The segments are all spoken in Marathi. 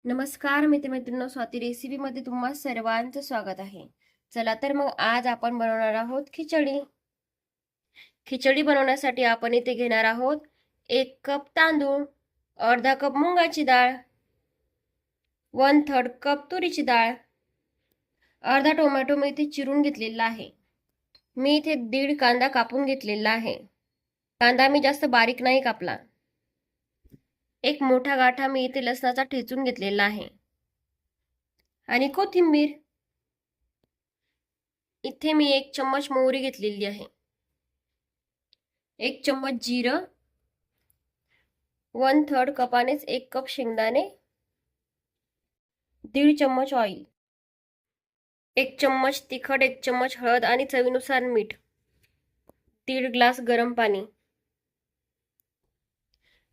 नमस्कार मित्रमैत्रिणींनो, स्वाती रेसिपीमध्ये तुम्हा सर्वांचं स्वागत आहे. चला तर मग आज आपण बनवणार आहोत खिचडी. खिचडी बनवण्यासाठी आपण इथे घेणार आहोत 1 कप तांदूळ, अर्धा कप मुंगाची डाळ, 1/3 कप तुरीची डाळ, अर्धा टोमॅटो मी इथे चिरून घेतलेला आहे. मी इथे 1.5 कांदा कापून घेतलेला आहे. कांदा मी जास्त बारीक नाही कापला. एक मोठा गाठा मी इथे लसणाचा ठेचून घेतलेला आहे आणि कोथिंबीर. इथे मी 1 चम्मच मोहरी घेतलेली आहे, 1 चम्मच जिरं, 1/3 कपानेच 1 कप शेंगदाणे, 1.5 चम्मच ऑइल, 1 चम्मच तिखट, 1 चम्मच हळद आणि चवीनुसार मीठ, 1.5 ग्लास गरम पाणी.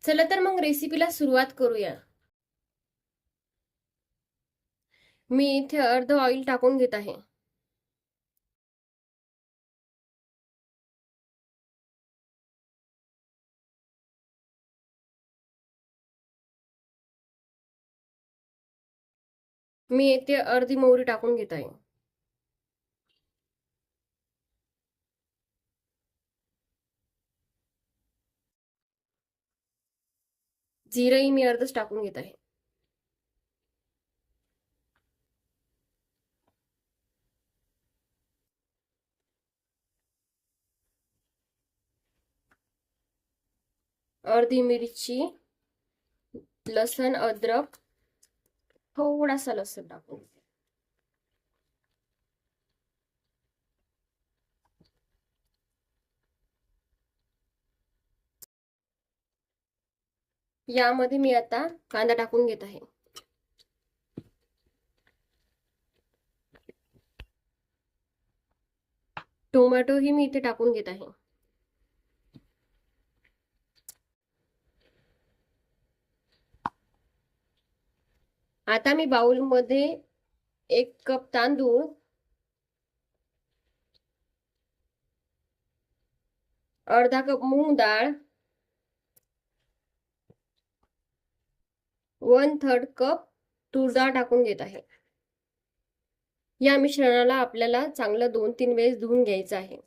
चला तर मग रेसिपीला सुरुवात करूया. मी इथे अर्ध ऑइल टाकून घेत आहे. मी इथे अर्धी मोहरी टाकून घेत आहे. जिरंही मी अर्धच टाकून घेत आहे. अर्धी मिरची, लसण, अद्रक, थोडासा लसूण टाकून घेते. यामध्ये मी आता कांदा टाकून घेत आहे. टोमॅटो ही मी इथे टाकून घेत आहे. आता मी बाउलमध्ये 1 कप तांदूळ, अर्धा कप मूग डाळ, 1/3 कप तूर डाळ टाकून घेत आहे. या मिश्रणाला आपल्याला चांगलं 2-3 वेळेस धुवून घ्यायचं आहे.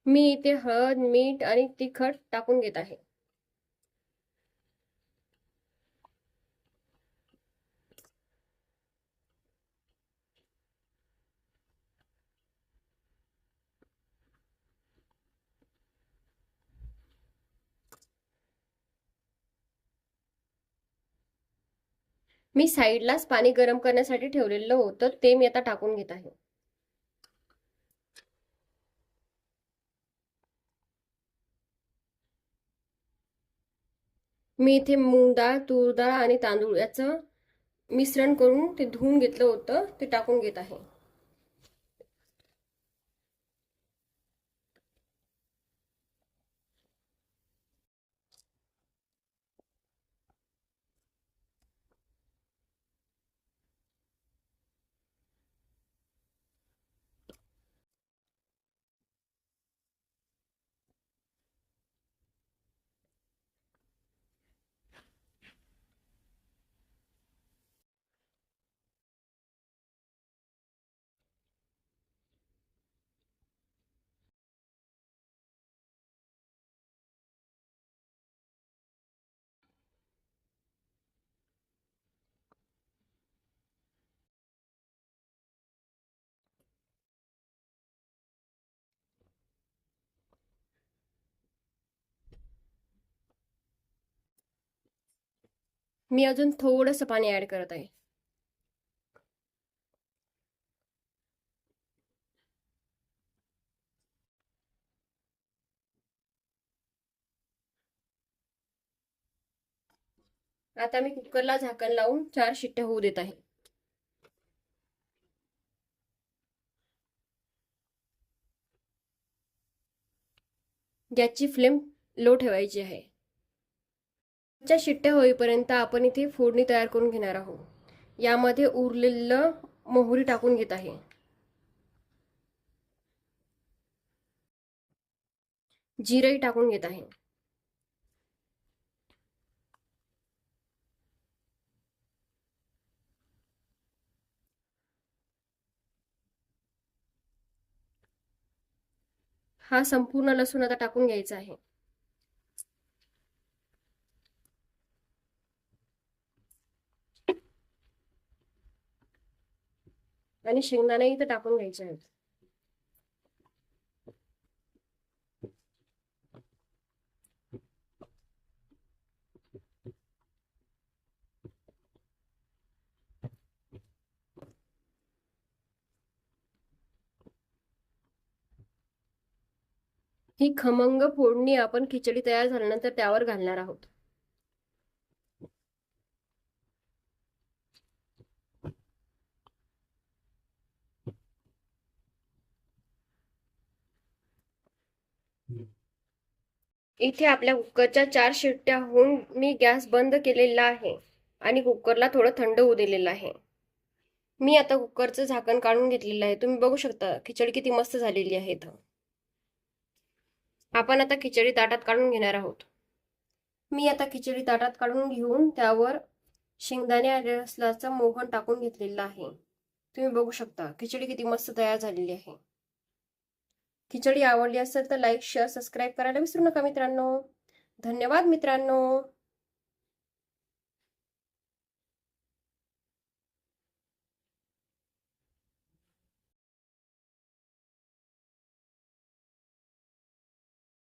मी इथे हळद, मीठ आणि तिखट टाकून घेत आहे. मी साईडलाच पाणी गरम करण्यासाठी ठेवलेलं होतं, ते मी आता टाकून घेत आहे. मी इथे मूग डाळ, तूर डाळ आणि तांदूळ याचं मिश्रण करून ते धुवून घेतलं होतं, ते टाकून घेत आहे. मी अजून थोडंसं पाणी ऍड करत आहे. आता मी कुकरला झाकण लावून 4 शिट्ट्या होऊ देत आहे. गॅसची फ्लेम लो ठेवायची आहे. 4 शिट्ट्या होईपर्यंत आपण इथे फोडणी तयार करून घेणार आहोत. यामध्ये उरलेलं मोहरी टाकून घेत आहे. जिरंही टाकून घेत आहे. हा संपूर्ण लसूण आता टाकून घ्यायचा आहे. आणि शेंगदाणे इथं टाकून घ्यायचे आहेत. ही खमंग फोडणी आपण खिचडी तयार झाल्यानंतर त्यावर घालणार आहोत. इथे आपल्या कुकरच्या 4 शिट्ट्या होऊन मी गॅस बंद केलेला आहे आणि कुकरला थोडं थंड होऊ दिलेलं आहे. मी आता कुकरचं झाकण काढून घेतलेलं आहे. तुम्ही बघू शकता खिचडी किती मस्त झालेली आहे इथं. आपण आता खिचडी ताटात काढून घेणार आहोत. मी आता खिचडी ताटात काढून घेऊन त्यावर शेंगदाणे आणि लसणाचं मोहन टाकून घेतलेलं आहे. तुम्ही बघू शकता खिचडी किती मस्त तयार झालेली आहे. खिचडी आवडली असेल तर लाईक, शेअर, सबस्क्राईब करायला विसरू नका मित्रांनो. धन्यवाद मित्रांनो.